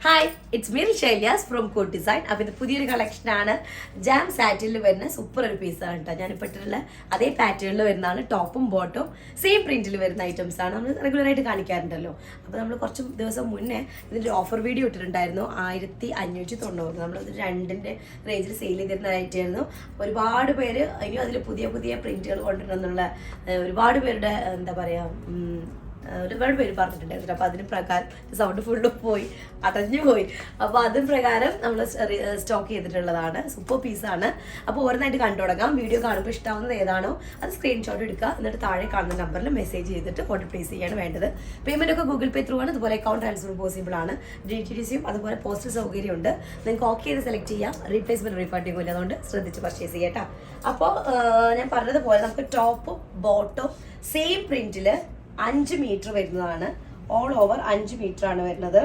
Hi it's me Shailiyas from coat design. അപ്പോൾ ഇത് പുതിയൊരു കളക്ഷനാണ്. ജാം സാറ്റിനിൽ വരുന്ന സൂപ്പർ ഒരു പീസാണ് കേട്ടോ. ഞാനിപ്പോൾ ഇട്ടിട്ടുള്ള അതേ പാറ്റേണിൽ വരുന്നതാണ്. ടോപ്പും ബോട്ടും സെയിം പ്രിന്റിൽ വരുന്ന ഐറ്റംസ് ആണ്. നമ്മൾ റെഗുലറായിട്ട് കാണിക്കാറുണ്ടല്ലോ. അപ്പോൾ നമ്മൾ കുറച്ച് ദിവസം മുന്നേ ഇതിൻ്റെ ഓഫർ വീഡിയോ ഇട്ടിട്ടുണ്ടായിരുന്നു. 1590. നമ്മളത് 2ന്റെ റേഞ്ചിൽ സെയിൽ ചെയ്തിരുന്ന ഐറ്റമായിരുന്നു. ഒരുപാട് പേര് ഇനിയും അതിൽ പുതിയ പുതിയ പ്രിന്റുകൾ കൊണ്ടുവരണമെന്നുള്ള ഒരുപാട് പേരുടെ എന്താ പറയുക ഒരുപാട് പേര് പറഞ്ഞിട്ടുണ്ടായിരുന്നു. അപ്പോൾ അതിന് പ്രകാരം സൗണ്ട് ഫുള്ള് പോയി അടഞ്ഞു പോയി. അപ്പോൾ അതിന് പ്രകാരം നമ്മൾ സ്റ്റോക്ക് ചെയ്തിട്ടുള്ളതാണ്. സൂപ്പർ പീസാണ്. അപ്പോൾ ഓരോന്നായിട്ട് കണ്ടു തുടങ്ങാം. വീഡിയോ കാണുമ്പോൾ ഇഷ്ടമാവുന്നത് ഏതാണോ അത് സ്ക്രീൻഷോട്ട് എടുക്കുക. എന്നിട്ട് താഴെ കാണുന്ന നമ്പറിൽ മെസ്സേജ് ചെയ്തിട്ട് ഓർഡർ പ്ലേസ് ചെയ്യാണ് വേണ്ടത്. പേയ്മെന്റ് ഒക്കെ ഗൂഗിൾ പേ ത്രൂ ആണ്. അതുപോലെ അക്കൗണ്ട് ട്രാൻസ്ഫർ പോസിബിൾ ആണ്. DTDCയും അതുപോലെ പോസ്റ്റൽ സൗകര്യമുണ്ട്. നിങ്ങൾക്ക് ഓക്കെ ചെയ്ത് സെലക്ട് ചെയ്യാം. റീപ്ലേസ്മെന്റ് റീഫണ്ടിങ് ഇല്ല. അതുകൊണ്ട് ശ്രദ്ധിച്ച് പർച്ചേസ് ചെയ്യാം. അപ്പോൾ ഞാൻ പറഞ്ഞതുപോലെ നമുക്ക് ടോപ്പും ബോട്ടും സെയിം പ്രിന്റിൽ 5 മീറ്റർ വരുന്നതാണ്. ഓൾ ഓവർ 5 മീറ്റർ ആണ് വരുന്നത്.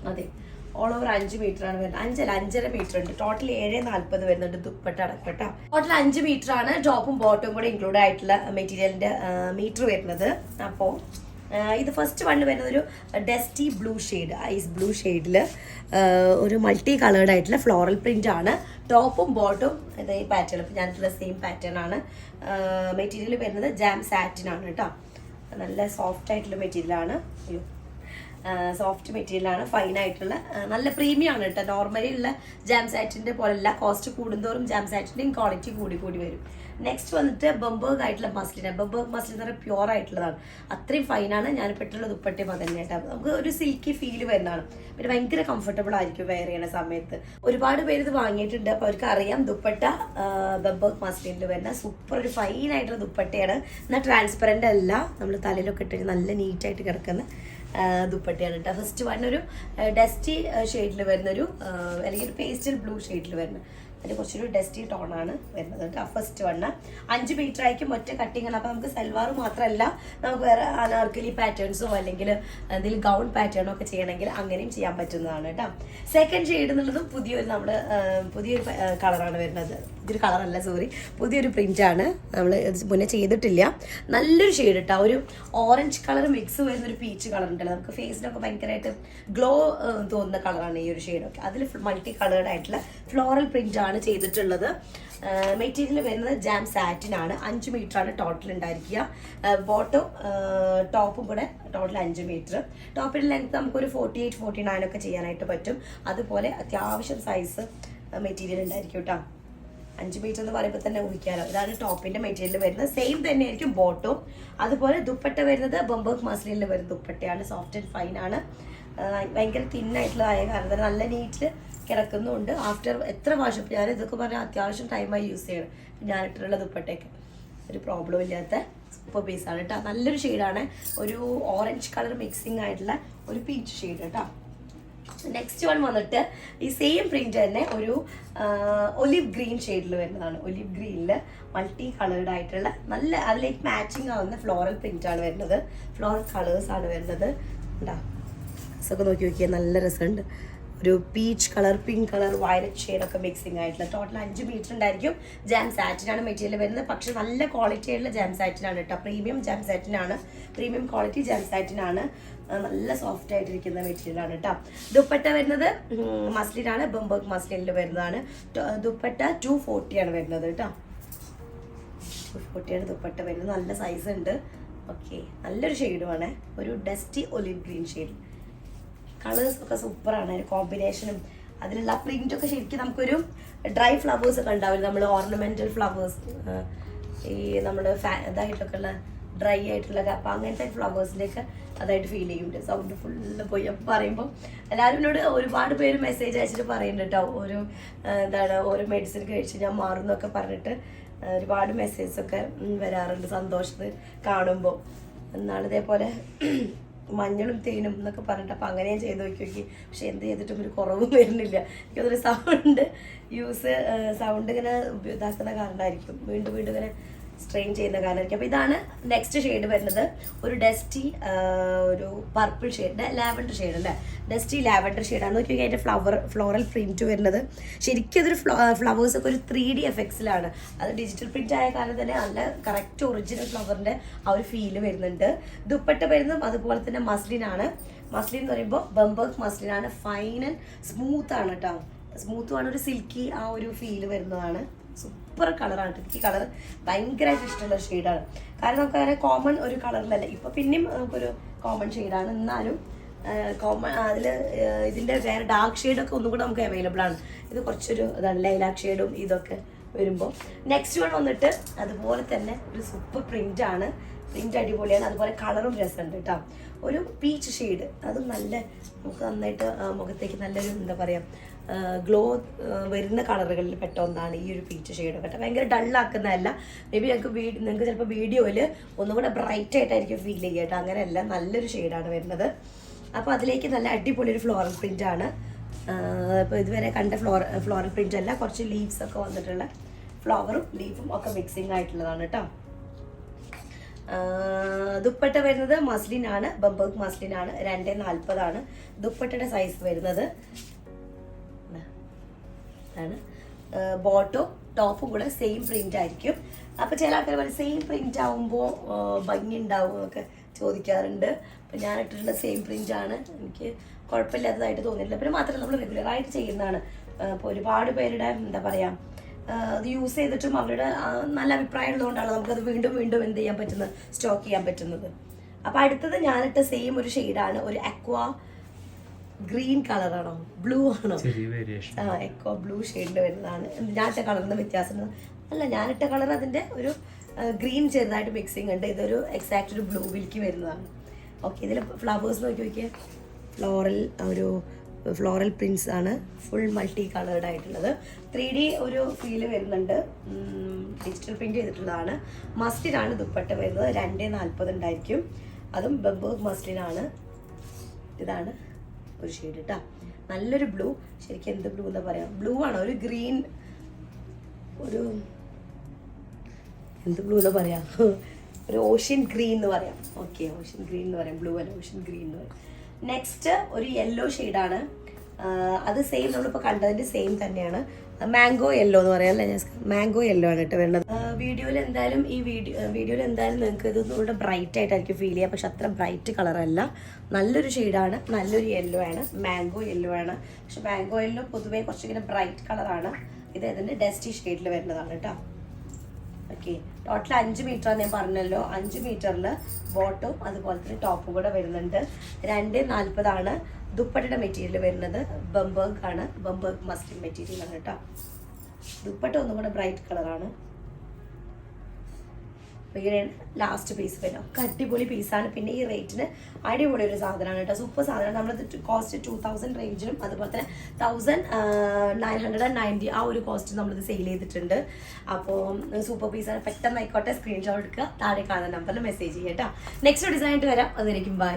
അതെ, ഓൾ ഓവർ 5 മീറ്റർ ആണ് വരുന്നത്. 5.5 മീറ്റർ ഉണ്ട്. ടോട്ടൽ 7.40 വരുന്നുണ്ട്. ദുപ്പട്ട അടക്കട്ടോ. ടോട്ടൽ 5 മീറ്റർ ആണ്. ടോപ്പും ബോട്ടും കൂടെ ഇൻക്ലൂഡ് ആയിട്ടുള്ള മെറ്റീരിയലിന്റെ മീറ്റർ വരുന്നത്. അപ്പോൾ ഇത് ഫസ്റ്റ് വണ്ണ് വരുന്നത് ഒരു dusty blue shade, ice blue ഷെയ്ഡിൽ ഒരു മൾട്ടി കളേർഡ് ആയിട്ടുള്ള ഫ്ലോറൽ പ്രിന്റ് ആണ്. ടോപ്പും ബോട്ടും ഈ പാറ്റേൺ ഇപ്പം ഞാനിട്ടുള്ള സെയിം പാറ്റേൺ ആണ്. മെറ്റീരിയൽ വരുന്നത് ജാം സാറ്റിൻ ആണ് കേട്ടോ. നല്ല സോഫ്റ്റ് ആയിട്ടുള്ള മെറ്റീരിയലാണ്. സോഫ്റ്റ് മെറ്റീരിയലാണ്. ഫൈൻ ആയിട്ടുള്ള നല്ല പ്രീമിയം ആണ് കേട്ടോ. നോർമലി ഉള്ള ജാം സാറ്റിൻ്റെ പോലെയല്ല. കോസ്റ്റ് കൂടുന്തോറും ജാം സാറ്റിൻ്റെയും ക്വാളിറ്റി കൂടി വരും. നെക്സ്റ്റ് വന്നിട്ട് ബംബേർഗ് ആയിട്ടുള്ള മസ്ലിൻ. ബംബേർഗ് മസ്ലിൻ എന്ന് പറഞ്ഞാൽ പ്യുവർ ആയിട്ടുള്ളതാണ്. അത്രയും ഫൈനാണ്. ഞാനിപ്പോൾ ഇട്ടുള്ള ദുപ്പട്ടയും അത് തന്നെ കേട്ടോ. നമുക്ക് ഒരു സിൽക്കി ഫീൽ വരുന്നതാണ്. പിന്നെ ഭയങ്കര കംഫർട്ടബിൾ ആയിരിക്കും വെയർ ചെയ്യുന്ന സമയത്ത്. ഒരുപാട് പേര് ഇത് വാങ്ങിയിട്ടുണ്ട്. അപ്പോൾ അവർക്ക് അറിയാം ദുപ്പട്ട ബംബേർഗ് മസ്ലിനിൽ വരുന്ന സൂപ്പർ ഒരു ഫൈൻ ആയിട്ടുള്ള ദുപ്പട്ടയാണ്. എന്നാൽ ട്രാൻസ്പെറൻ്റ് അല്ല. നമ്മൾ തലയിലൊക്കെ ഇട്ടിട്ട് നല്ല നീറ്റായിട്ട് കിടക്കുന്ന ദുപ്പട്ടയാണ് കേട്ടോ. ഫസ്റ്റ് വൺ ഒരു ഡസ്റ്റി ഷെയ്ഡിൽ വരുന്നൊരു അല്ലെങ്കിൽ ഒരു പേസ്റ്റൽ ബ്ലൂ ഷെയ്ഡിൽ വരുന്ന അതിന് കുറച്ചൊരു ഡസ്റ്റി ടോണാണ് വരുന്നത് കേട്ടോ. ഫസ്റ്റ് വണ്ണ് 5 മീറ്റർ ആയിരിക്കും. ഒറ്റ കട്ടിങ് ആണ്. അപ്പോൾ നമുക്ക് സൽവാർ മാത്രമല്ല, നമുക്ക് വേറെ അനാർക്കലി പാറ്റേൺസോ അല്ലെങ്കിൽ എന്തെങ്കിലും ഗൗൺ പാറ്റേണോ ഒക്കെ ചെയ്യണമെങ്കിൽ അങ്ങനെയും ചെയ്യാൻ പറ്റുന്നതാണ് കേട്ടോ. സെക്കൻഡ് ഷെയ്ഡ് എന്നുള്ളതും പുതിയൊരു കളറാണ് വരുന്നത്. പുതിയൊരു കളറല്ല, സോറി, പുതിയൊരു പ്രിൻ്റാണ്. നമ്മൾ മുന്നേ ചെയ്തിട്ടില്ല. നല്ലൊരു ഷെയ്ഡ് കേട്ടോ. ഒരു ഓറഞ്ച് കളർ മിക്സ് വരുന്നൊരു പീച്ച് കളർ ഉണ്ടല്ലോ. നമുക്ക് ഫേസിനൊക്കെ ഭയങ്കരമായിട്ട് ഗ്ലോ തോന്നുന്ന കളറാണ് ഈ ഒരു ഷെയ്ഡൊക്കെ. അതിൽ മൾട്ടി കളേർഡ് ആയിട്ടുള്ള ഫ്ലോറൽ പ്രിൻ്റാണ് ചെയ്തിട്ടുള്ളത്. മെറ്റീരിയൽ വരുന്നത് ജാം സാറ്റിൻ ആണ്. 5 മീറ്റർ ആണ് ടോട്ടൽ ഉണ്ടായിരിക്കുക. ബോട്ടും ടോപ്പും കൂടെ ടോട്ടൽ 5 മീറ്റർ. ടോപ്പിൻ്റെ ലെങ്ത് നമുക്കൊരു 48-49 ഒക്കെ ചെയ്യാനായിട്ട് പറ്റും. അതുപോലെ അത്യാവശ്യം സൈസ് മെറ്റീരിയൽ ഉണ്ടായിരിക്കും കേട്ടോ. 5 മീറ്റർ എന്ന് പറയുമ്പോൾ തന്നെ ഊഹിക്കാലോ. ഇതാണ് ടോപ്പിന്റെ മെറ്റീരിയൽ വരുന്നത്. സെയിം തന്നെയായിരിക്കും ബോട്ടും. അതുപോലെ ദുപ്പട്ട വരുന്നത് ബംബേർഗ് മസ്ലിനിൽ വരുന്ന ദുപ്പട്ടയാണ്. സോഫ്റ്റ് ആൻഡ് ഫൈൻ ആണ്. ഭയങ്കര തിന്നായിട്ടുള്ളതായ കാരണം തന്നെ നല്ല നീറ്റിൽ കിടക്കുന്നുണ്ട്. ആഫ്റ്റർ എത്ര വർഷം ഞാൻ ഇതൊക്കെ പറഞ്ഞാൽ അത്യാവശ്യം ടൈമായി യൂസ് ചെയ്യണം. ഞാനിട്ടുള്ള ദുപ്പട്ടയൊക്കെ ഒരു പ്രോബ്ലം ഇല്ലാത്ത സൂപ്പർ പീസാണ് കേട്ടോ. നല്ലൊരു ഷെയ്ഡാണ്. ഒരു ഓറഞ്ച് കളർ മിക്സിങ് ആയിട്ടുള്ള ഒരു പീച്ച് ഷെയ്ഡ് കേട്ടോ. നെക്സ്റ്റ് വൺ വന്നിട്ട് ഈ സെയിം പ്രിന്റ് തന്നെ ഒരു ഒലിവ് ഗ്രീൻ ഷെയ്ഡിൽ വരുന്നതാണ്. ഒലിവ് ഗ്രീനിൽ മൾട്ടി കളേർഡ് ആയിട്ടുള്ള നല്ല അതിലേക്ക് മാച്ചിങ് ആവുന്ന ഫ്ലോറൽ പ്രിന്റ് ആണ് വരുന്നത്. ഫ്ലോറൽ കളേഴ്സ് ആണ് വരുന്നത്. ഉണ്ടാ ഒക്കെ നോക്കിയാൽ നല്ല രസമുണ്ട്. ഒരു peach colour, pink colour, violet ഷെയ്ഡൊക്കെ മിക്സിങ് ആയിട്ടുള്ള ടോട്ടൽ 5 മീറ്റർ ഉണ്ടായിരിക്കും. ജാം സാറ്റിനാണ് മെറ്റീരിയൽ വരുന്നത്. പക്ഷെ നല്ല ക്വാളിറ്റി ആയിട്ടുള്ള ജാം സാറ്റിനാണ് കേട്ടോ. പ്രീമിയം ജാം സാറ്റിനാണ്. പ്രീമിയം ക്വാളിറ്റി ജാം സാറ്റിനാണ്. നല്ല സോഫ്റ്റ് ആയിട്ടിരിക്കുന്ന മെറ്റീരിയലാണ് കേട്ടോ. ദുപ്പട്ട വരുന്നത് മസ്ലിനാണ്. ബംബേർഗ് മസ്ലിനിൽ വരുന്നതാണ്. ദുപ്പട്ട 240 ആണ് വരുന്നത് കേട്ടോ. 240 ആണ് ദുപ്പട്ട വരുന്നത്. നല്ല സൈസ് ഉണ്ട്. ഓക്കെ, നല്ലൊരു ഷെയ്ഡുമാണ്. ഒരു dusty olive green shade. Colours ഒക്കെ സൂപ്പറാണ്. കോമ്പിനേഷനും അതിലുള്ള പ്രിന്റൊക്കെ ശരിക്കും നമുക്കൊരു ഡ്രൈ ഫ്ലവേഴ്സ് ഒക്കെ ഉണ്ടാവില്ല. നമ്മൾ ഓർണമെന്റൽ ഫ്ലവേഴ്സ് ഈ നമ്മൾ ഇതായിട്ടൊക്കെ ഉള്ള ഡ്രൈ ആയിട്ടുള്ള അപ്പം അങ്ങനത്തെ ഫ്ലവേഴ്സിലേക്ക് അതായിട്ട് ഫീൽ ചെയ്യുന്നുണ്ട്. സൗണ്ട് ഫുള്ള് പോയി അപ്പം പറയുമ്പോൾ എല്ലാവരും എന്നോട് ഒരുപാട് പേര് മെസ്സേജ് അയച്ചിട്ട് പറയുന്നുണ്ട് കേട്ടോ. ഓരോ മെഡിസിൻ കഴിച്ച് ഞാൻ മാറുന്നൊക്കെ പറഞ്ഞിട്ട് ഒരുപാട് മെസ്സേജൊക്കെ വരാറുണ്ട് സന്തോഷത്തിൽ കാണുമ്പോൾ. എന്നാണ് ഇതേപോലെ മഞ്ഞളും തേനും എന്നൊക്കെ പറഞ്ഞിട്ട് അപ്പം അങ്ങനെ ചെയ്ത് നോക്കി. പക്ഷെ എന്ത് ചെയ്തിട്ടും ഒരു കുറവും വരുന്നില്ല. എനിക്കതൊരു സൗണ്ട് ഇങ്ങനെ ഇതാക്കുന്ന കാരണമായിരിക്കും. വീണ്ടും ഇങ്ങനെ സ്ട്രെയിൻ ചെയ്യുന്ന കാരണമായിരിക്കും. അപ്പോൾ ഇതാണ് നെക്സ്റ്റ് ഷെയ്ഡ് വരുന്നത്. ഒരു ഡസ്റ്റി ഒരു പർപ്പിൾ ഷെയ്ഡ്, ലാവൻഡർ ഷെയ്ഡ് അല്ലേ. ഡസ്റ്റി ലാവൻഡർ ഷെയ്ഡാണ്. നോക്കി അതിൻ്റെ ഫ്ലോറൽ പ്രിന്റ് വരുന്നത്. ശരിക്കും അതൊരു ഫ്ലവേഴ്സ് ഒക്കെ ഒരു 3D എഫക്ട്സിലാണ്. അത് ഡിജിറ്റൽ പ്രിന്റ് ആയ കാരണം തന്നെ നല്ല കറക്റ്റ് ഒറിജിനൽ ഫ്ലവറിൻ്റെ ആ ഒരു ഫീല് വരുന്നുണ്ട്. ദുപ്പട്ട വരുന്നതും അതുപോലെ തന്നെ മസ്ലിനാണ്. മസ്ലിൻ എന്ന് പറയുമ്പോൾ ബംബർഗ് മസ്ലിനാണ്. ഫൈൻ ആൻഡ് സ്മൂത്ത് ആണ് കേട്ടോ. സ്മൂത്തും ആണ്, ഒരു സിൽക്കി ആ ഒരു ഫീല് വരുന്നതാണ്. സൂപ്പർ കളറാണ്. എനിക്ക് ഈ കളർ ഭയങ്കരമായിട്ട് ഇഷ്ടമുള്ള ഷെയ്ഡാണ്. കാരണം നമുക്ക് അങ്ങനെ കോമൺ ഒരു കളറിലല്ല. ഇപ്പം പിന്നെയും നമുക്കൊരു കോമൺ ഷെയ്ഡാണ്, എന്നാലും കോമൺ അതിൽ ഇതിൻ്റെ വേറെ ഡാർക്ക് ഷെയ്ഡൊക്കെ ഒന്നും കൂടെ നമുക്ക് അവൈലബിൾ ആണ്. ഇത് കുറച്ചൊരു ഇതാണ് ലൈലാക്ക് ഷെയ്ഡും ഇതൊക്കെ വരുമ്പോൾ. നെക്സ്റ്റ് വൺ വന്നിട്ട് അതുപോലെ തന്നെ ഒരു സൂപ്പർ പ്രിൻ്റ് ആണ്. പ്രിൻ്റ് അടിപൊളിയാണ്, അതുപോലെ കളറും രസമുണ്ട് കേട്ടോ. ഒരു പീച്ച് ഷെയ്ഡ്, അതും നല്ല നമുക്ക് നന്നായിട്ട് മുഖത്തേക്ക് നല്ലൊരു എന്താ പറയുക ഗ്ലോ വരുന്ന കളറുകളിൽ പെട്ട ഒന്നാണ് ഈ ഒരു പീച്ച് ഷെയ്ഡ് കേട്ടോ. ഭയങ്കര ഡള്ളാക്കുന്നതല്ല. മേ ബി നിങ്ങൾക്ക് ചിലപ്പോൾ വീഡിയോയിൽ ഒന്നും കൂടെ ബ്രൈറ്റ് ആയിട്ടായിരിക്കും ഫീൽ ചെയ്യുക കേട്ടോ. അങ്ങനെയല്ല, നല്ലൊരു ഷെയ്ഡാണ് വരുന്നത്. അപ്പോൾ അതിലേക്ക് നല്ല അടിപൊളി ഒരു ഫ്ലോറൽ പ്രിൻ്റ് ആണ്. ഇപ്പോൾ ഇതുവരെ കണ്ട ഫ്ലോറൽ പ്രിൻ്റ് അല്ല, കുറച്ച് ലീവ്സ് ഒക്കെ വന്നിട്ടുള്ള ഫ്ലവറും ലീഫും ഒക്കെ മിക്സിങ് ആയിട്ടുള്ളതാണ് കേട്ടോ. ദുപ്പട്ട വരുന്നത് മസ്ലിൻ ആണ്, ബംബർഗ് മസ്ലിൻ ആണ്. 240 ദുപ്പട്ടയുടെ സൈസ് വരുന്നത്. ബോട്ടോ ടോപ്പും കൂടെ സെയിം പ്രിന്റ് ആയിരിക്കും. അപ്പോൾ ചില ആൾക്കാർ പറയും സെയിം പ്രിന്റ് ആവുമ്പോൾ ഭംഗി ഉണ്ടാവും എന്നൊക്കെ ചോദിക്കാറുണ്ട്. അപ്പം ഞാൻ ഇട്ടിട്ടുള്ള സെയിം പ്രിന്റ് ആണ്, എനിക്ക് കുഴപ്പമില്ലാത്തതായിട്ട് തോന്നിയിട്ടില്ല. പിന്നെ മാത്രമല്ല നമ്മൾ റെഗുലറായിട്ട് ചെയ്യുന്നതാണ്. ഇപ്പോൾ ഒരുപാട് പേരുടെ എന്താ പറയുക അത് യൂസ് ചെയ്തിട്ടും അവരുടെ നല്ല അഭിപ്രായം ഉള്ളതുകൊണ്ടാണ് നമുക്കത് വീണ്ടും വീണ്ടും എന്ത് ചെയ്യാൻ പറ്റുന്നത്, സ്റ്റോക്ക് ചെയ്യാൻ പറ്റുന്നത്. അപ്പോൾ അടുത്തത് ഞാനിട്ട സെയിം ഒരു ഷെയ്ഡാണ്, ഒരു അക്വാ ഗ്രീൻ കളറാണോ ബ്ലൂ ആണോ, എക്കോ ബ്ലൂ ഷെയ്ഡിൽ വരുന്നതാണ്. ഞാനിട്ട കളറിന് വ്യത്യാസം അല്ല, ഞാനിട്ട കളർ അതിൻ്റെ ഒരു ഗ്രീൻ ചെറുതായിട്ട് മിക്സിങ് ഉണ്ട്. ഇതൊരു എക്സാക്റ്റ് ഒരു ബ്ലൂവിലേക്ക് വരുന്നതാണ്. ഓക്കെ, ഇതിൽ ഫ്ലവേഴ്സ് നോക്കിയാൽ ഫ്ലോറൽ പ്രിൻസ് ആണ്, ഫുൾ മൾട്ടി കളേർഡ് ആയിട്ടുള്ളത്. 3D ഒരു ഫീല് വരുന്നുണ്ട്, ഡിജിറ്റൽ പ്രിന്റ് ചെയ്തിട്ടുള്ളതാണ്. മസ്ലിനാണ് ദുപ്പട്ട വരുന്നത്. 240 ഉണ്ടായിരിക്കും. അതും ബംബർഗ് മസ്ലിനാണ്. ഇതാണ് ഒരു ഷെയ്ഡ് കേട്ടോ, നല്ലൊരു ബ്ലൂ. ശരിക്കും എന്ത് ബ്ലൂ എന്താ പറയാ, ബ്ലൂ ആണ്, ഒരു ഗ്രീൻ, ഒരു എന്ത് ബ്ലൂ എന്താ പറയാ, ഒരു ഓഷ്യൻ ഗ്രീൻ എന്ന് പറയാം. ഓക്കെ, ഓഷ്യൻ ഗ്രീൻ എന്ന് പറയാം, ബ്ലൂ അല്ല ഓഷ്യൻ ഗ്രീൻ എന്ന് പറയാം. നെക്സ്റ്റ് ഒരു യെല്ലോ ഷെയ്ഡാണ്. അത് സെയിം നമ്മളിപ്പോൾ കണ്ടതിൻ്റെ സെയിം തന്നെയാണ്. മാംഗോ യെല്ലോ എന്ന് പറയാം അല്ലേ, മാംഗോ യെല്ലോ ആണ് കേട്ടോ വരുന്നത്. വീഡിയോയിൽ എന്തായാലും വീഡിയോയിൽ എന്തായാലും നിങ്ങൾക്ക് ഇതൊന്നുകൂടെ ബ്രൈറ്റ് ആയിട്ടായിരിക്കും ഫീൽ ചെയ്യുക, പക്ഷെ അത്ര ബ്രൈറ്റ് കളറല്ല, നല്ലൊരു ഷെയ്ഡാണ്, നല്ലൊരു യെല്ലോ ആണ്, മാംഗോ യെല്ലോ ആണ്. പക്ഷെ മാംഗോ യെല്ലോ പൊതുവേ കുറച്ചിങ്ങനെ ബ്രൈറ്റ് കളറാണ്. ഇത് ഇതിൻ്റെ ഡസ്റ്റി ഷെയ്ഡിൽ വരുന്നതാണ് കേട്ടോ. ഓക്കെ, ടോട്ടൽ 5 മീറ്റർ ഞാൻ പറഞ്ഞല്ലോ. 5 മീറ്ററിൽ ബോട്ടും അതുപോലെ തന്നെ ടോപ്പും കൂടെ വരുന്നുണ്ട്. 240 ദുപ്പട്ടയുടെ മെറ്റീരിയൽ വരുന്നത്. ബംബർഗ് ആണ്, ബംബർഗ് മസ്ലിൻ മെറ്റീരിയൽ ആണ് കേട്ടോ. ദുപ്പട്ട ഒന്നും കൂടെ ബ്രൈറ്റ് കളറാണ്. ഇങ്ങനെയാണ് ലാസ്റ്റ് പീസ് വരുന്നത്. ഒക്കെ അടിപൊളി പീസാണ്. പിന്നെ ഈ റേറ്റിന് അടിപൊളി ഒരു സാധനമാണ് കേട്ടോ, സൂപ്പർ സാധനം. നമ്മളത് കോസ്റ്റ് 2000 റേഞ്ചിലും അതുപോലെ തന്നെ 1990 ആ ഒരു കോസ്റ്റ് നമ്മളിത് സെയിൽ ചെയ്തിട്ടുണ്ട്. അപ്പോൾ സൂപ്പർ പീസാണ്. പെട്ടെന്ന് ആയിക്കോട്ടെ, സ്ക്രീൻഷോട്ട് എടുക്കുക, താഴെ കാണുന്ന നമ്പറിൽ മെസ്സേജ് ചെയ്യാം കേട്ടോ. നെക്സ്റ്റ് ഡിസൈനായിട്ട് വരാം. അതിലേക്കും ബൈ.